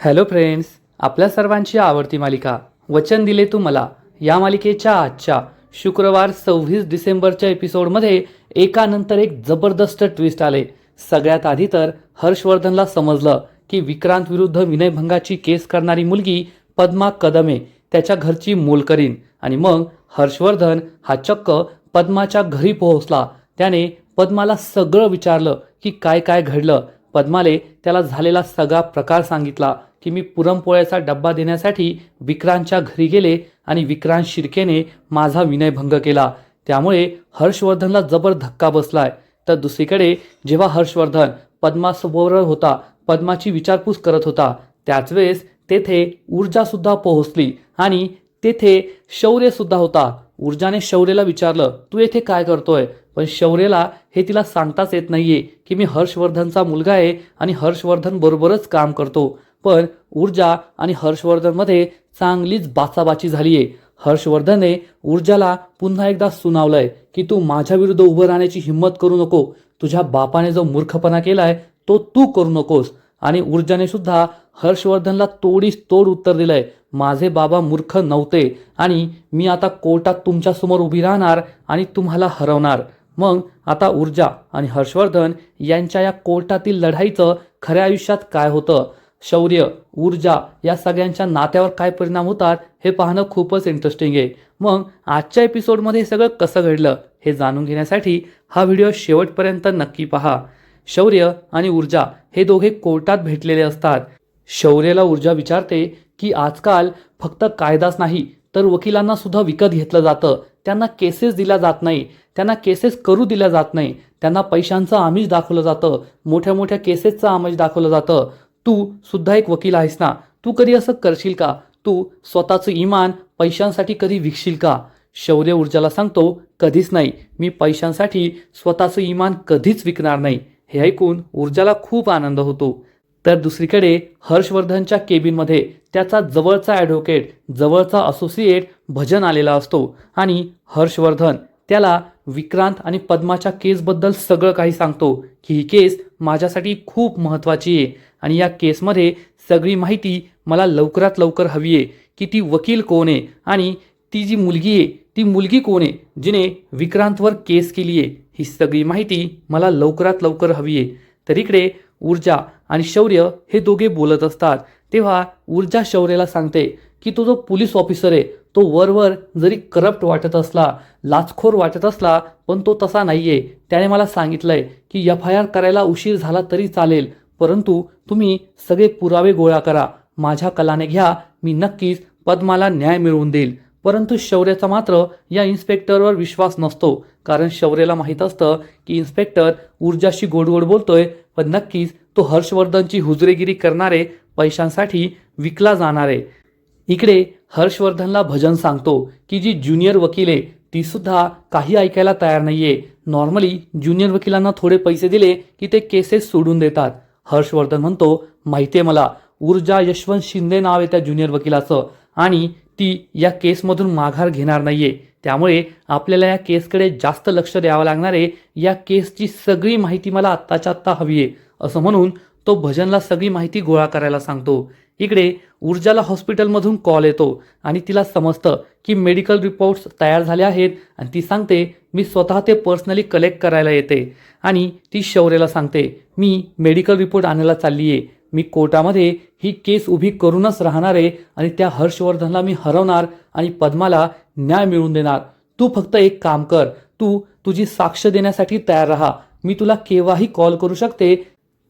Hello friends, आपल्या सर्वांची आवडती मालिका वचन दिले तू मला या मालिकेच्या आजच्या शुक्रवार 26 डिसेंबरच्या एपिसोडमध्ये एकानंतर एक जबरदस्त ट्विस्ट आले. सगळ्यात आधी तर हर्षवर्धनला समजलं की विक्रांत विरुद्ध विनयभंगाची केस करणारी मुलगी पद्मा कदमे त्याच्या घरची मोलकरीण. आणि मग हर्षवर्धन हा चक्क पद्माच्या घरी पोहोचला. त्याने पद्माला सगळं विचारलं की काय काय घडलं. पद्माले त्याला झालेला सगळा प्रकार सांगितला की मी पुरणपोळ्याचा डब्बा देण्यासाठी विक्रांतच्या घरी गेले आणि विक्रांत शिर्केने माझा विनयभंग केला. त्यामुळे हर्षवर्धनला जबर धक्का बसलाय. तर दुसरीकडे जेव्हा हर्षवर्धन पद्मासमोर होता, पद्माची विचारपूस करत होता, त्याच वेळेस तेथे ऊर्जा सुद्धा पोहोचली आणि तेथे शौर्य सुद्धा होता. ऊर्जाने शौर्यला विचारलं, तू येथे काय करतोय? पण शौर्यला हे तिला सांगताच येत नाहीये की मी हर्षवर्धनचा मुलगा आहे आणि हर्षवर्धन बरोबरच काम करतो. पण ऊर्जा आणि हर्षवर्धनमध्ये चांगलीच बाचाबाची झालीये. हर्षवर्धनने ऊर्जाला पुन्हा एकदा सुनावलंय की तू माझ्या विरुद्ध उभं राहण्याची हिंमत करू नको. तुझ्या बापाने जो मूर्खपणा केलाय तो तू करू नकोस. आणि ऊर्जाने सुद्धा हर्षवर्धनला तोडीस तोड उत्तर दिलंय, माझे बाबा मूर्ख नव्हते आणि मी आता कोर्टात तुमच्यासमोर उभी राहणार आणि तुम्हाला हरवणार. मग आता ऊर्जा आणि हर्षवर्धन यांच्या या कोर्टातील लढाईचं खऱ्या आयुष्यात काय होतं, शौर्य ऊर्जा या सगळ्यांच्या नात्यावर काय परिणाम होतात हे पाहणं खूपच इंटरेस्टिंग आहे. मग आजच्या एपिसोडमध्ये हे सगळं कसं घडलं हे जाणून घेण्यासाठी हा व्हिडिओ शेवटपर्यंत नक्की पहा. शौर्य आणि ऊर्जा हे दोघे कोर्टात भेटलेले असतात. शौर्यला ऊर्जा विचारते की आजकाल फक्त कायदाच नाही तर वकिलांना सुद्धा विकत घेतलं जातं. त्यांना केसेस दिल्या जात नाही, त्यांना केसेस करू दिल्या जात नाही, त्यांना पैशांचं आमिष दाखवलं जातं, मोठ्या मोठ्या केसेसचं आमिष दाखवलं जातं. तू सुद्धा एक वकील आहेस ना, तू कधी असं करशील का? तू स्वतःचं इमान पैशांसाठी कधी विकशील का? शौर्य ऊर्जाला सांगतो, कधीच नाही, मी पैशांसाठी स्वतःचं इमान कधीच विकणार नाही. हे ऐकून ऊर्जाला खूप आनंद होतो. तर दुसरीकडे हर्षवर्धनच्या केबिनमध्ये त्याचा जवळचा ॲडव्होकेट, जवळचा असोसिएट भजन आलेला असतो आणि हर्षवर्धन त्याला विक्रांत आणि पद्माच्या केसबद्दल सगळं काही सांगतो की ही केस माझ्यासाठी खूप महत्त्वाची आहे आणि या केसमध्ये सगळी माहिती मला लवकरात लवकर हवी आहे की ती वकील कोण आहे आणि ती जी मुलगी आहे ती मुलगी कोण आहे जिने विक्रांतवर केस केली आहे. ही सगळी माहिती मला लवकरात लवकर हवी आहे. तर इकडे ऊर्जा आणि शौर्य हे दोघे बोलत असतात. तेव्हा ऊर्जा शौर्याला सांगते की तो जो पोलीस ऑफिसर आहे तो वरवर जरी करप्ट वाटत असला, लाचखोर वाटत असला, पण तो तसा नाहीये. त्याने मला सांगितलंय की FIR करायला उशीर झाला तरी चालेल, परंतु तुम्ही सगळे पुरावे गोळा करा, माझ्या कलाने घ्या, मी नक्कीच पद्माला न्याय मिळवून देईल. परंतु शौर्याचा मात्र या इन्स्पेक्टरवर विश्वास नसतो, कारण शौर्याला माहीत असतं की इन्स्पेक्टर ऊर्जाशी गोडगोड बोलतोय, पण नक्कीच तो हर्षवर्धनची हुजरेगिरी करणारे, पैशांसाठी विकला जाणारे. इकडे हर्षवर्धनला भजन सांगतो की जी ज्युनियर वकील आहे ती सुद्धा काही ऐकायला तयार नाहीये. नॉर्मली ज्युनियर वकिलांना थोडे पैसे दिले की ते केसेस सोडून देतात. हर्षवर्धन म्हणतो, माहितीये मला, ऊर्जा यशवंत शिंदे नाव आहे त्या ज्युनियर वकिलाचं आणि ती या केसमधून माघार घेणार नाहीये. त्यामुळे आपल्याला या केसकडे जास्त लक्ष द्यावं लागणार आहे. या केसची सगळी माहिती मला आत्ताच्या आत्ता हवी आहे, असं म्हणून तो भजनला सगळी माहिती गोळा करायला सांगतो. इकडे ऊर्जाला हॉस्पिटलमधून कॉल येतो आणि तिला समजतं की मेडिकल रिपोर्ट्स तयार झाले आहेत आणि ती सांगते मी स्वतः ते पर्सनली कलेक्ट करायला येते. आणि ती शौर्याला सांगते मी मेडिकल रिपोर्ट आणायला चालली आहे, मी कोर्टामध्ये ही केस उभी करूनच राहणार आहे आणि त्या हर्षवर्धनला मी हरवणार आणि पद्माला न्याय मिळवून देणार. तू फक्त एक काम कर, तू तुझी साक्ष देण्यासाठी तयार राहा, मी तुला केव्हाही कॉल करू शकते,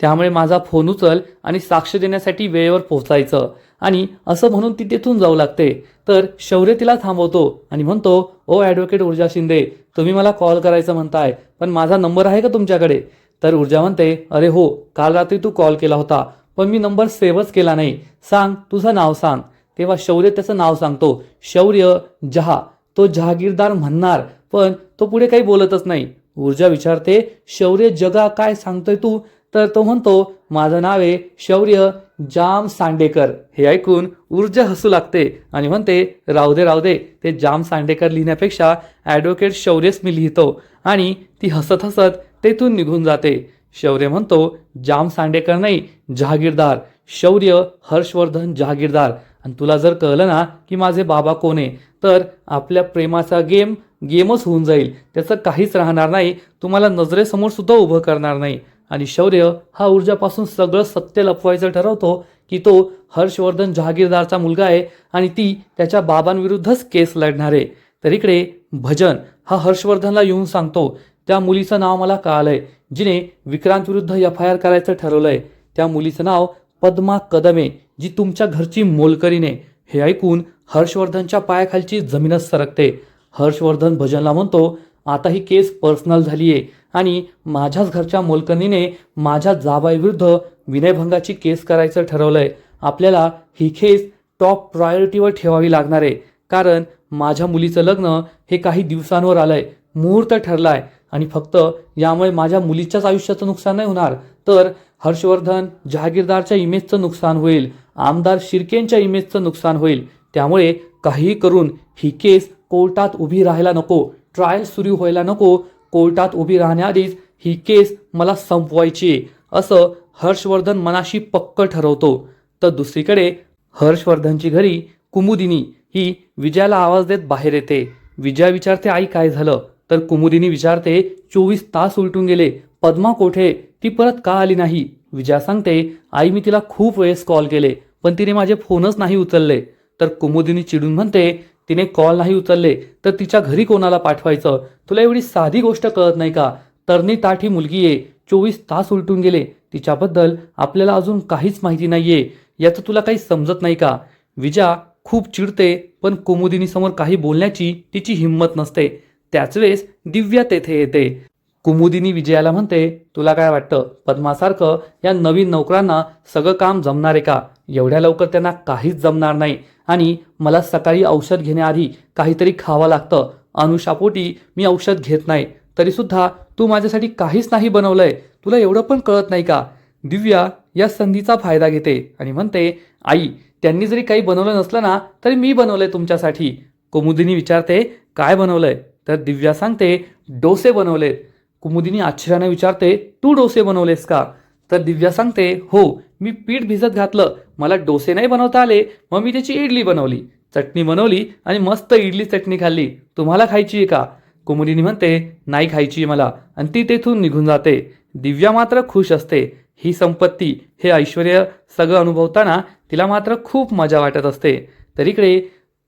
त्यामुळे माझा फोन उचल आणि साक्ष देण्यासाठी वेळेवर पोहोचायचं. आणि असं म्हणून ती तेथून जाऊ लागते. तर शौर्य तिला थांबवतो आणि म्हणतो, ओ ॲडव्होकेट ऊर्जा शिंदे, तुम्ही मला कॉल करायचं म्हणताय, पण माझा नंबर आहे का तुमच्याकडे? तर ऊर्जा म्हणते, अरे हो, काल रात्री तू कॉल केला होता पण मी नंबर सेव्हच केला नाही, सांग तुझं नाव सांग. तेव्हा शौर्य त्याचं नाव सांगतो, शौर्य जहा. तो जहागीरदार म्हणणार पण तो पुढे काही बोलतच नाही. ऊर्जा विचारते, शौर्य जगा काय सांगतोय तू? तर तो म्हणतो, माझं नाव आहे शौर्य जाम सांडेकर. हे ऐकून ऊर्जा हसू लागते आणि म्हणते, राहू दे, ते जाम सांडेकर लिहिण्यापेक्षा ॲडव्होकेट शौर्यच मी लिहितो. आणि ती हसत हसत तेथून निघून जाते. शौर्य म्हणतो, जाम सांडेकर नाही, जहागीरदार. शौर्य हर्षवर्धन जहागीरदार. आणि तुला जर कळलं ना की माझे बाबा कोण आहे, तर आपल्या प्रेमाचा गेमच होऊन जाईल. त्याचं काहीच राहणार नाही, तुम्हाला नजरेसमोर सुद्धा उभं करणार नाही. आणि शौर्य हा ऊर्जापासून सगळं सत्य लपवायचं ठरवतो की तो हर्षवर्धन जहागीरदारचा मुलगा आहे आणि ती त्याच्या बाबांविरुद्धच केस लढणार आहे. तर इकडे भजन हा हर्षवर्धनला येऊन सांगतो, त्या मुलीचं नाव मला कळालंय, जिने विक्रांत विरुद्ध FIR करायचं ठरवलंय. त्या मुलीचं नाव पद्मा कदमे, जी तुमच्या घरची मोलकरीण आहे. हे ऐकून हर्षवर्धनच्या पायाखालची जमीनच सरकते. हर्षवर्धन भजनला म्हणतो, आता ही केस पर्सनल झाली आहे आणि माझ्याच घरच्या मोलकरीणीने माझ्या जाबाईविरुद्ध विनयभंगाची केस करायचं ठरवलंय. आपल्याला ही केस टॉप प्रायोरिटीवर ठेवावी लागणार आहे, कारण माझ्या मुलीचं लग्न हे काही दिवसांवर आलंय, मुहूर्त ठरलाय आणि फक्त यामुळे माझ्या मुलीच्याच आयुष्याचं नुकसान नाही होणार, तर हर्षवर्धन जहागीरदारच्या इमेजचं नुकसान होईल, आमदार शिर्केंच्या इमेजचं नुकसान होईल. त्यामुळे काही करून ही केस कोर्टात उभी राहायला नको, ट्रायल सुरू व्हायला नको. कोर्टात उभी राहण्याआधीच ही केस मला संपवायची आहे, असं हर्षवर्धन मनाशी पक्क ठरवतो. तर दुसरीकडे हर्षवर्धनची घरी कुमुदिनी ही विजयाला आवाज देत बाहेर येते. विजया विचारते, आई काय झालं? तर कुमुदिनी विचारते, 24 तास उलटून गेले, पद्मा कोठे? ती परत का आली नाही? विजया सांगते, आई मी तिला खूप वेळेस कॉल केले, पण तिने माझे फोनच नाही उचलले. तर कुमुदिनी चिडून म्हणते, तिने कॉल नाही उचलले तर तिच्या घरी कोणाला पाठवायचं? तुला एवढी साधी गोष्ट कळत नाही का? तरणी ताठी मुलगी आहे, 24 तास उलटून गेले, तिच्याबद्दल आपल्याला अजून काहीच माहिती नाहीये, याचं तुला काही समजत नाही का? विजया खूप चिडते, पण कुमुदिनीसमोर काही बोलण्याची तिची हिंमत नसते. त्याच वेळेस दिव्या तेथे येते. कुमुदिनी विजयाला म्हणते, तुला काय वाटतं, पद्मासारखं या नवीन नोकरांना सगळं काम जमणार आहे का? एवढ्या लवकर त्यांना काहीच जमणार नाही आणि मला सकाळी औषध घेण्याआधी काहीतरी खावं लागतं. अनुशापोटी मी औषध घेत नाही, तरी सुद्धा तू माझ्यासाठी काहीच नाही बनवलंय, तुला एवढं पण कळत नाही का? दिव्या या संधीचा फायदा घेते आणि म्हणते, आई त्यांनी जरी काही बनवलं नसलं ना तरी मी बनवलंय तुमच्यासाठी. कुमुदिनी विचारते, काय बनवलंय? तर दिव्या सांगते, डोसे बनवलेत. कुमुदिनी आश्चर्याने विचारते, तू डोसे बनवलेस का? तर दिव्या सांगते, हो, मी पीठ भिजत घातलं, मला डोसे नाही बनवता आले, मग मी त्याची इडली बनवली, चटणी बनवली आणि मस्त इडली चटणी खाल्ली. तुम्हाला खायची आहे का? कुमुदिनी म्हणते, नाही खायची मला, आणि ती तेथून निघून जाते. दिव्या मात्र खुश असते. ही संपत्ती, हे ऐश्वर्य सगळं अनुभवताना तिला मात्र खूप मजा वाटत असते. तर इकडे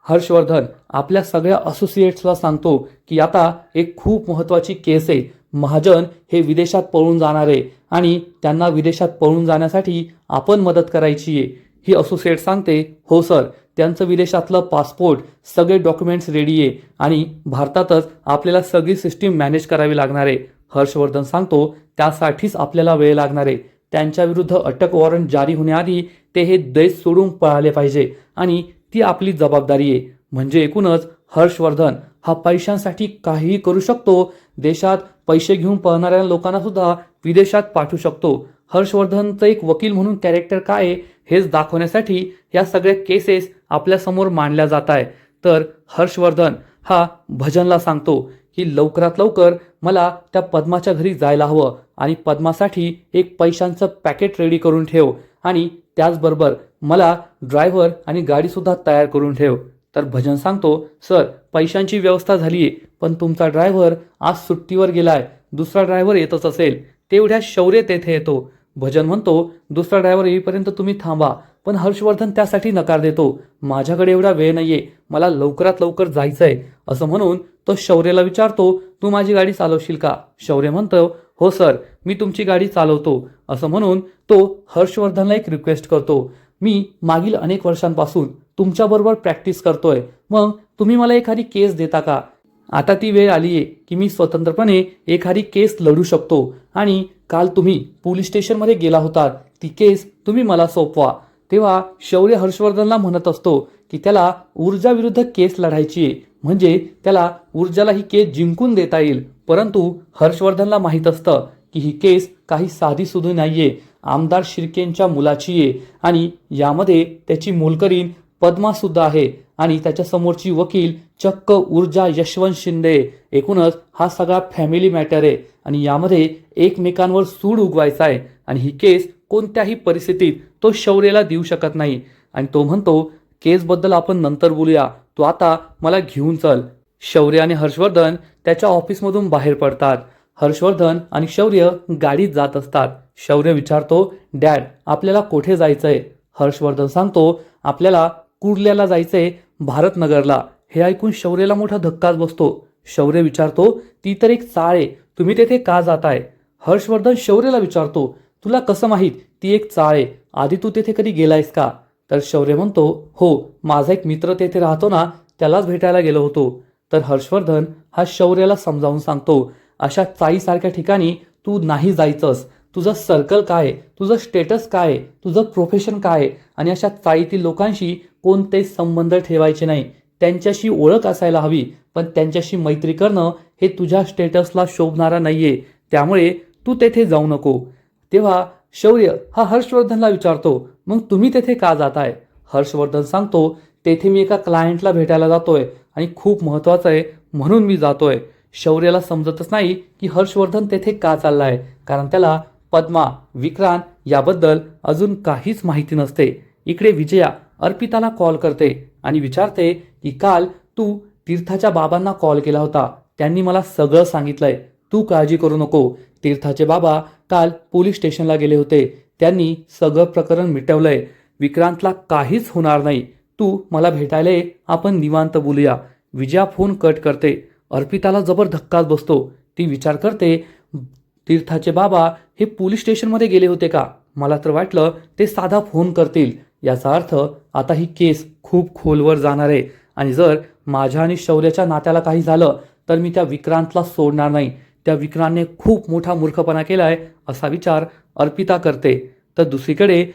हर्षवर्धन आपल्या सगळ्या असोसिएट्सला सांगतो की आता एक खूप महत्त्वाची केस आहे. महाजन हे विदेशात पळून जाणार आहे आणि त्यांना विदेशात पळून जाण्यासाठी आपण मदत करायची आहे. ही असोसिएट सांगते, हो सर, त्यांचं विदेशातलं पासपोर्ट सगळे डॉक्युमेंट्स रेडी आहे आणि भारतातच आपल्याला सगळी सिस्टीम मॅनेज करावी लागणार आहे. हर्षवर्धन सांगतो, त्यासाठीच आपल्याला वेळ लागणार आहे. त्यांच्याविरुद्ध अटक वॉरंट जारी होण्याआधी ते हे देश सोडून पळाले पाहिजे आणि ती आपली जबाबदारी आहे. म्हणजे एकूणच हर्षवर्धन हा पैशांसाठी काहीही करू शकतो. देशात पैसे घेऊन पळणाऱ्या लोकांना सुद्धा विदेशात पाठवू शकतो. हर्षवर्धनचं एक वकील म्हणून कॅरेक्टर काय आहे हेच दाखवण्यासाठी या सगळ्या केसेस आपल्यासमोर मांडल्या जात आहे. तर हर्षवर्धन हा भजनला सांगतो की लवकरात लवकर मला त्या पद्माच्या घरी जायला हवं आणि पद्मासाठी एक पैशांचं पॅकेट रेडी करून ठेव आणि त्याचबरोबर मला ड्रायव्हर आणि गाडीसुद्धा तयार करून ठेव. तर भजन सांगतो, सर पैशांची व्यवस्था झाली आहे, पण तुमचा ड्रायव्हर आज सुट्टीवर गेलाय, दुसरा ड्रायव्हर येतच असेल. तेवढ्या शौर्य तेथे येतो. भजन म्हणतो, दुसरा ड्रायव्हर येईपर्यंत तुम्ही थांबा, पण हर्षवर्धन त्यासाठी नकार देतो. माझ्याकडे एवढा वेळ नाहीये, मला लवकरात लवकर जायचंय. असं म्हणून तो शौर्यला विचारतो, तू माझी गाडी चालवशील का? शौर्य म्हणतो, हो सर, मी तुमची गाडी चालवतो. असं म्हणून तो हर्षवर्धनला एक रिक्वेस्ट करतो, मी मागील अनेक वर्षांपासून तुमच्याबरोबर प्रॅक्टिस करतोय, मग तुम्ही मला एखादी केस देता का? आता ती वेळ आली आहे की मी स्वतंत्रपणे एखादी केस लढू शकतो आणि काल तुम्ही पोलीस स्टेशनमध्ये गेला होता, ती केस तुम्ही मला सोपवा. तेव्हा शौर्य हर्षवर्धनला म्हणत असतो की त्याला ऊर्जा विरुद्ध केस लढायची आहे, म्हणजे त्याला ऊर्जाला ही केस जिंकून देता येईल. परंतु हर्षवर्धनला माहीत असतं की ही केस काही साधी सुधी नाहीये, आमदार शिर्केंच्या मुलाची आहे आणि यामध्ये त्याची मोलकरीण पद्मा सुद्धा आहे आणि त्याच्या समोरची वकील चक्क ऊर्जा यशवंत शिंदे. एकूणच हा सगळा फॅमिली मॅटर आहे आणि यामध्ये एकमेकांवर सूड उगवायचा आहे आणि ही केस कोणत्याही परिस्थितीत तो शौर्यला देऊ शकत नाही आणि तो म्हणतो, केसबद्दल आपण नंतर बोलूया, तू आता मला घेऊन चल. शौर्य आणि हर्षवर्धन त्याच्या ऑफिसमधून बाहेर पडतात. हर्षवर्धन आणि शौर्य गाडीत जात असतात. शौर्य विचारतो, डॅड आपल्याला कुठे जायचंय? हर्षवर्धन सांगतो, आपल्याला कुर्ल्याला जायचंय, भारतनगरला. हे ऐकून शौर्यला मोठा धक्काच बसतो. शौर्य विचारतो, ती तर एक चाळ आहे, तुम्ही तेथे का जाताय? हर्षवर्धन शौर्यला विचारतो, तुला कसं माहीत ती एक चाळ आहे? आधी तू तेथे कधी गेलायस का? तर शौर्य म्हणतो, हो, माझा एक मित्र तेथे राहतो ना, त्यालाच भेटायला गेलो होतो. तर हर्षवर्धन हा शौर्याला समजावून सांगतो, अशा चाळीसारख्या ठिकाणी तू नाही जायचंस. तुझं सर्कल काय आहे, तुझं स्टेटस काय आहे, तुझं प्रोफेशन काय आहे आणि अशा चाळीतील लोकांशी कोणतेच संबंध ठेवायचे नाही. त्यांच्याशी ओळख असायला हवी, पण त्यांच्याशी मैत्री करणं हे तुझ्या स्टेटसला शोभणारं नाहीये. त्यामुळे तू तेथे जाऊ नको. तेव्हा शौर्य हा हर्षवर्धनला विचारतो, मग तुम्ही तेथे का जाताय? हर्षवर्धन सांगतो, तेथे मी एका क्लायंटला भेटायला जातोय आणि खूप महत्वाचं आहे म्हणून मी जातोय. शौर्याला समजतच नाही की हर्षवर्धन तेथे का चाललाय, कारण त्याला पद्मा, विक्रांत याबद्दल अजून काहीच माहिती नसते. इकडे विजया अर्पिताला कॉल करते आणि विचारते की काल तू तीर्थाच्या बाबांना कॉल केला होता, त्यांनी मला सगळं सांगितलंय, तू काळजी करू नको. तीर्थाचे बाबा काल पोलीस स्टेशनला गेले होते, त्यांनी सगळं प्रकरण मिटवलंय, विक्रांतला काहीच होणार नाही, तू मला भेटायला ये, आपण निवांत बोलूया. विजया फोन कट करते. अर्पिताला जबर धक्काच बसतो. ती विचार करते, तीर्थाचे बाबा हे पोलीस स्टेशनमध्ये गेले होते का? मला तर वाटलं ते साधा फोन करतील. याचा अर्थ आता ही केस खूप खोलवर जाणार आहे आणि जर माझ्या आणि शौर्याच्या नात्याला काही झालं तर मी त्या विक्रांतला सोडणार नाही. त्या विक्रांतने खूप मोठा मूर्खपणा केलाय असा विचार अर्पिता करते. तर दुसरीकडे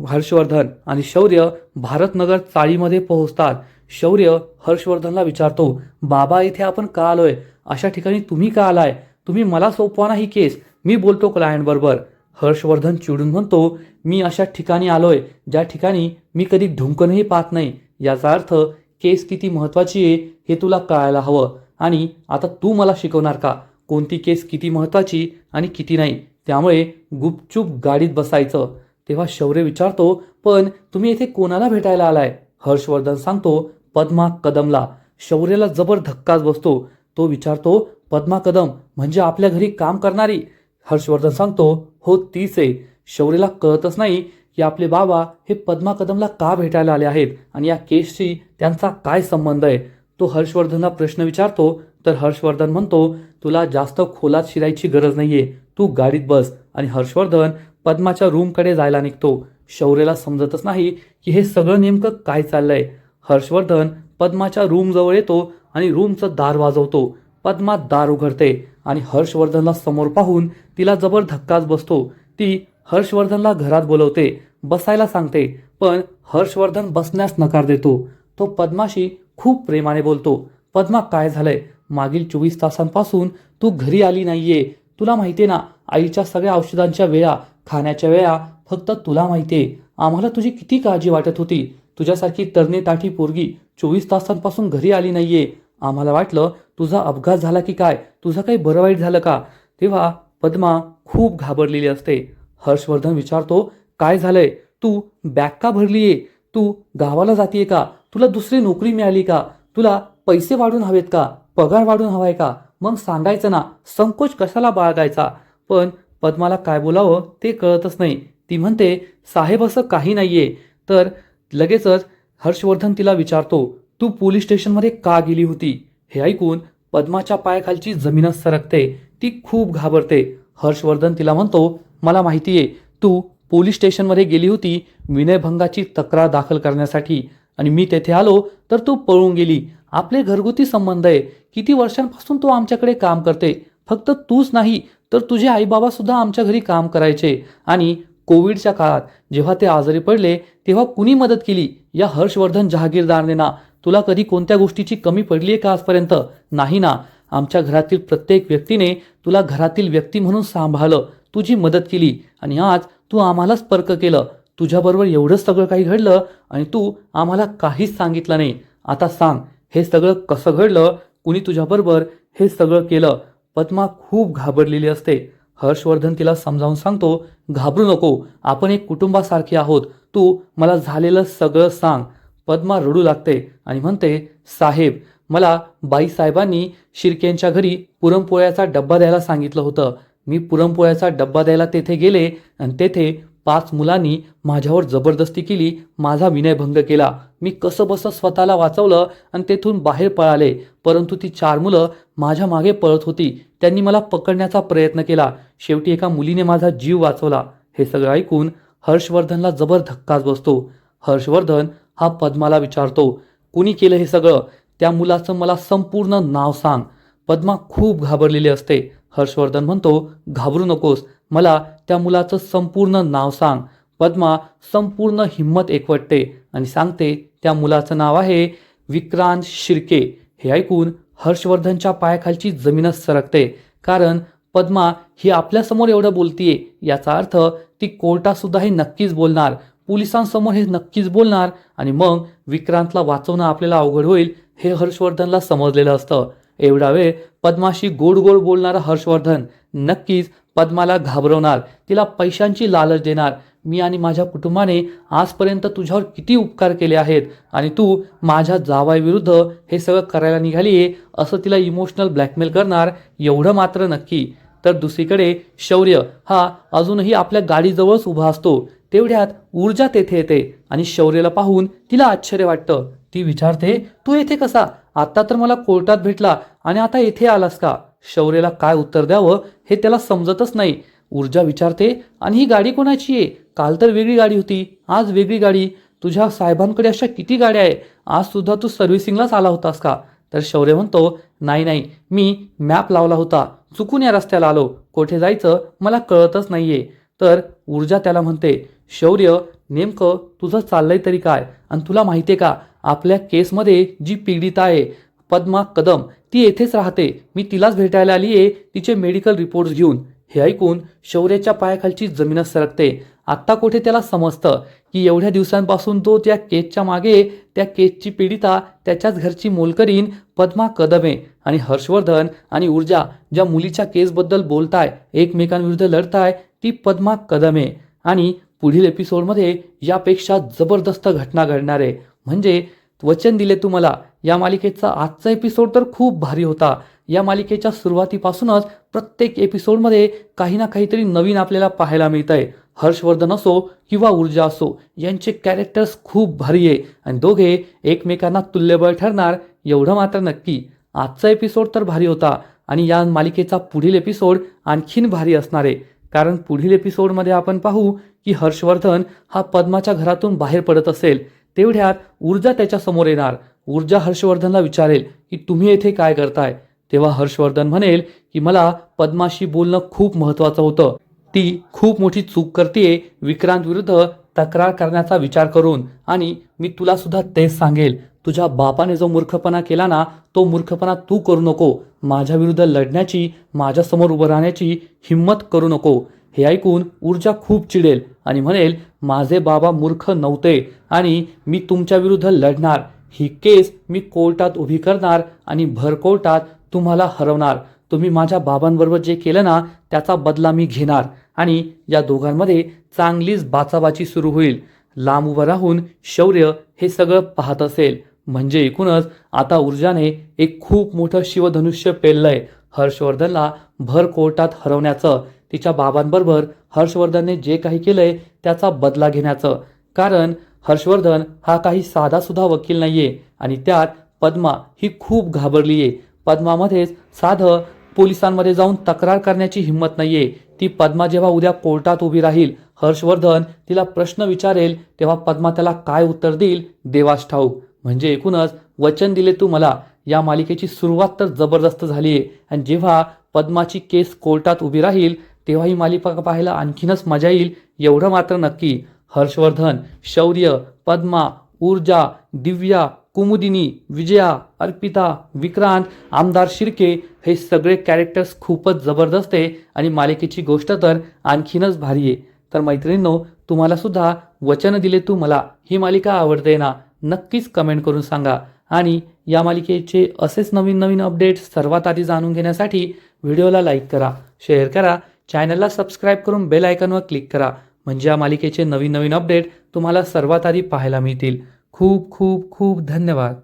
हर्षवर्धन आणि शौर्य भारतनगर चाळीमध्ये पोहोचतात. शौर्य हर्षवर्धनला विचारतो, बाबा इथे आपण का आलोय? अशा ठिकाणी तुम्ही का आलाय? तुम्ही मला सोपवा ना ही केस, मी बोलतो क्लायंट बरोबर. हर्षवर्धन चिडून म्हणतो, मी अशा ठिकाणी आलोय ज्या ठिकाणी मी कधी ढुंकणही पाहत नाही. याचा अर्थ केस किती महत्वाची आहे हे तुला कळायला हवं. आणि आता तू मला शिकवणार का कोणती केस किती महत्वाची आणि किती नाही? त्यामुळे गुपचूप गाडीत बसायचं. तेव्हा शौर्य विचारतो, पण तुम्ही इथे कोणाला भेटायला आलाय? हर्षवर्धन सांगतो, पद्मा कदमला. शौर्याला जबर धक्काच बसतो. तो विचारतो, पद्मा कदम म्हणजे आपल्या घरी काम करणारी? हर्षवर्धन सांगतो, हो तीच आहे. शौर्याला कळतच नाही की आपले बाबा हे पद्मा कदमला का भेटायला आले आहेत आणि या केसशी त्यांचा काय संबंध आहे. तो हर्षवर्धनला प्रश्न विचारतो. तर हर्षवर्धन म्हणतो, तुला जास्त खोलात शिरायची गरज नाहीये, तू गाडीत बस. आणि हर्षवर्धन पद्माच्या रूमकडे जायला निघतो. शौर्याला समजतच नाही की हे सगळं नेमकं काय चाललंय. हर्षवर्धन पद्माच्या रूमजवळ येतो आणि रूमचं दार वाजवतो. पद्मा दार उघडते आणि हर्षवर्धनला समोर पाहून तिला जबर धक्काच बसतो. ती हर्षवर्धनला घरात बोलवते, बसायला सांगते, पण हर्षवर्धन बसण्यास नकार देतो. तो पद्माशी खूप प्रेमाने बोलतो, पद्मा काय झालंय? मागील 24 तासांपासून तू घरी आली नाहीये. तुला माहितीये ना, आईच्या सगळ्या औषधांच्या वेळा, खाण्याच्या वेळा फक्त तुला माहितीये. आम्हाला तुझी किती काळजी वाटत होती. तुझ्यासारखी तरणी-ताठी पोरगी 24 तासांपासून घरी आली नाहीये. आम्हाला वाटलं तुझा अपघात झाला की काय, तुझं काही बरं वाईट झालं का? तेव्हा पद्मा खूप घाबरलेली असते. हर्षवर्धन विचारतो, काय झालंय? तू बॅग का भरलीये? तू गावाला जातीये का? तुला दुसरी नोकरी मिळाली का? तुला पैसे वाढून हवेत का? पगार वाढून हवाय का? मग सांगायचं ना, संकोच कशाला बाळगायचा? पण पद्माला काय बोलावं ते कळतच नाही. ती म्हणते, साहेब असं काही नाहीये. तर लगेचच हर्षवर्धन तिला विचारतो, तू पोलीस स्टेशनमध्ये का गेली होती? हे ऐकून पद्माच्या पायाखालची जमीनच सरकते. ती खूप घाबरते. हर्षवर्धन तिला म्हणतो, मला माहितीये तू पोलीस स्टेशनमध्ये गेली होती विनयभंगाची तक्रार दाखल करण्यासाठी आणि मी तेथे आलो तर तू पळून गेली. आपले घरगुती संबंध आहे. किती वर्षांपासून तू आमच्याकडे काम करते. फक्त तूच नाही तर तुझे आईबाबा सुद्धा आमच्या घरी काम करायचे आणि कोविडच्या काळात जेव्हा ते आजारी पडले तेव्हा कुणी मदत केली? या हर्षवर्धन जहागीरदारने ना. तुला कधी कोणत्या गोष्टीची कमी पडली आहे का आजपर्यंत? नाही ना. आमच्या घरातील प्रत्येक व्यक्तीने तुला घरातील व्यक्ती म्हणून सांभाळलं, तुझी मदत केली आणि आज तू आम्हालाच परक केलं. तुझ्याबरोबर एवढंच सगळं काही घडलं आणि तू आम्हाला काहीच सांगितलं नाही. आता सांग, हे सगळं कसं घडलं? कुणी तुझ्याबरोबर हे सगळं केलं? पद्मा खूप घाबरलेली असते. हर्षवर्धन तिला समजावून सांगतो, घाबरू नको, आपण एक कुटुंबासारखे आहोत, तू मला झालेलं सगळं सांग. पद्मा रडू लागते आणि म्हणते, साहेब, मला बाईसाहेबांनी शिर्केंच्या घरी पुरणपोळ्याचा डब्बा द्यायला सांगितलं होतं. मी पुरणपोळ्याचा डब्बा द्यायला तेथे गेले आणि तेथे 5 मुलांनी माझ्यावर जबरदस्ती केली, माझा विनयभंग केला. मी कसंबसं स्वतःला वाचवलं आणि तेथून बाहेर पळाले, परंतु ती 4 मुलं माझ्या मागे पळत होती. त्यांनी मला पकडण्याचा प्रयत्न केला. शेवटी एका मुलीने माझा जीव वाचवला. हे सगळं ऐकून हर्षवर्धनला जबर धक्काच बसतो. हर्षवर्धन हा पद्माला विचारतो, कुणी केलं हे सगळं? त्या मुलाचं मला संपूर्ण नाव सांग. पद्मा खूप घाबरलेली असते. हर्षवर्धन म्हणतो, घाबरू नकोस, मला त्या मुलाचं संपूर्ण नाव सांग. पद्मा संपूर्ण हिंमत एकवटते आणि सांगते, त्या मुलाचं नाव आहे विक्रांत शिर्के. हे ऐकून हर्षवर्धनच्या पायाखालची जमीनच सरकते, कारण पद्मा ही आपल्यासमोर एवढं बोलतीये, याचा अर्थ ती कोर्टात सुद्धा हे नक्कीच बोलणार, पोलिसांसमोर हे नक्कीच बोलणार आणि मग विक्रांतला वाचवणं आपल्याला अवघड होईल हे हर्षवर्धनला समजलेलं असतं. एवढा वेळ पद्माशी गोड गोड बोलणारा हर्षवर्धन नक्कीच पद्माला घाबरवणार, तिला पैशांची लालच देणार. मी आणि माझ्या कुटुंबाने आजपर्यंत तुझ्यावर किती उपकार केले आहेत आणि तू माझ्या जावाईविरुद्ध हे सगळं करायला निघालीये असं तिला इमोशनल ब्लॅकमेल करणार, एवढं मात्र नक्की. तर दुसरीकडे शौर्य हा अजूनही आपल्या गाडीजवळच उभा असतो. तेवढ्यात ऊर्जा तेथे येते आणि शौर्यला पाहून तिला आश्चर्य वाटतं. ती विचारते, तू येथे कसा? आता तर मला कोर्टात भेटला आणि आता येथे आलास का? शौर्यला काय उत्तर द्यावं हे त्याला समजतच नाही. ऊर्जा विचारते, आणि ही गाडी कोणाची आहे? काल तर वेगळी गाडी होती, आज वेगळी गाडी. तुझ्या साहेबांकडे अशा किती गाड्या आहे? आज सुद्धा तू सर्व्हिसिंगलाच आला होतास का? तर शौर्य म्हणतो, नाही, मी मॅप लावला होता, चुकून या रस्त्याला आलो, कुठे जायचं मला कळतच नाहीये. तर ऊर्जा त्याला म्हणते, शौर्य, नेमकं तुझं चाललंय तरी काय? आणि तुला माहितीये का, आपल्या केसमध्ये जी पीडित आहे पद्मा कदम, ती येथेच राहते. मी तिलाच भेटायला आलीये, तिचे मेडिकल रिपोर्ट्स घेऊन. हे ऐकून शौर्याच्या पायाखालची जमीनच सरकते. आत्ता कुठे त्याला समजतं की एवढ्या दिवसांपासून तो त्या केसच्या मागे, त्या केसची पीडिता त्याच्याच घरची मोलकरीण पद्मा कदम आहे आणि हर्षवर्धन आणि ऊर्जा ज्या मुलीच्या केसबद्दल बोलताय, एकमेकांविरुद्ध लढताय, ती पद्मा कदम आहे. आणि पुढील एपिसोडमध्ये यापेक्षा जबरदस्त घटना घडणार आहे. म्हणजे वचन दिले तू मला या मालिकेचा आजचा एपिसोड तर खूप भारी होता. या मालिकेच्या सुरुवातीपासूनच प्रत्येक एपिसोडमध्ये काही ना काहीतरी नवीन आपल्याला पाहायला मिळतंय. हर्षवर्धन असो किंवा ऊर्जा असो, यांचे कॅरेक्टर्स खूप भारी आहे आणि दोघे एकमेकांना तुल्यबळ ठरणार, एवढं मात्र नक्की. आजचा एपिसोड तर भारी होता आणि या मालिकेचा पुढील एपिसोड आणखीन भारी असणार आहे, कारण पुढील एपिसोडमध्ये आपण पाहू की हर्षवर्धन हा पद्माच्या घरातून बाहेर पडत असेल. तेवढ्यात ऊर्जा त्याच्या समोर येणार. ऊर्जा हर्षवर्धनला विचारेल की तुम्ही येथे काय करताय? तेव्हा हर्षवर्धन म्हणेल की मला पद्माशी बोलणं खूप महत्त्वाचं होतं. ती खूप मोठी चूक करतेय विक्रांत विरुद्ध तक्रार करण्याचा विचार करून, आणि मी तुला सुद्धा तेच सांगेल, तुझ्या बापाने जो मूर्खपणा केला ना, तो मूर्खपणा तू करू नको. माझ्या विरुद्ध लढण्याची, माझ्यासमोर उभं राहण्याची हिंमत करू नको. हे ऐकून ऊर्जा खूप चिडेल आणि म्हणेल, माझे बाबा मूर्ख नव्हते आणि मी तुमच्या विरुद्ध लढणार. ही केस मी कोर्टात उभी करणार आणि भर कोर्टात तुम्हाला हरवणार. तुम्ही माझ्या बाबांबरोबर जे केलं ना, त्याचा बदला मी घेणार. आणि या दोघांमध्ये चांगलीच बाचाबाची सुरू होईल. लांब उभं राहून शौर्य हे सगळं पाहत असेल. म्हणजे एकूणच आता ऊर्जाने एक खूप मोठं शिवधनुष्य पेललंय हर्षवर्धनला भर कोर्टात हरवण्याचं, तिच्या बाबांबरोबर हर्षवर्धनने जे काही केलंय त्याचा बदला घेण्याचं. कारण हर्षवर्धन हा काही साधा सुद्धा वकील नाहीये आणि त्यात पद्मा ही खूप घाबरलीये. पद्मामध्येच साधं पोलिसांमध्ये जाऊन तक्रार करण्याची हिंमत नाहीये. ती पद्मा जेव्हा उद्या कोर्टात उभी राहील, हर्षवर्धन तिला प्रश्न विचारेल, तेव्हा पद्मा त्याला काय उत्तर देईल देवास ठाऊक. म्हणजे एकूणच वचन दिले तू मला या मालिकेची सुरुवात तर जबरदस्त झाली आहे आणि जेव्हा पद्माची केस कोर्टात उभी राहील तेव्हा ही मालिका पाहायला आणखीनच मजा येईल, एवढं मात्र नक्की. हर्षवर्धन, शौर्य, पद्मा, ऊर्जा, दिव्या, कुमुदिनी, विजया, अर्पिता, विक्रांत, आमदार शिर्के हे सगळे कॅरेक्टर्स खूपच जबरदस्त आहे आणि मालिकेची गोष्ट तर आणखीनच भारी आहे. तर मैत्रिणींनो, तुम्हाला सुद्धा वचन दिले तू मला ही मालिका आवडते ना? नक्कीच कमेंट करून सांगा. आणि या मालिकेचे असेच नवीन नवीन अपडेट्स सर्वात आधी जाणून घेण्यासाठी व्हिडिओला लाईक करा, शेअर करा, चॅनलला सबस्क्राईब करून बेल आयकॉनवर क्लिक करा, म्हणजे या मालिकेचे नवीन नवीन अपडेट तुम्हाला सर्वात आधी पाहायला मिळतील. खूप खूप खूप धन्यवाद.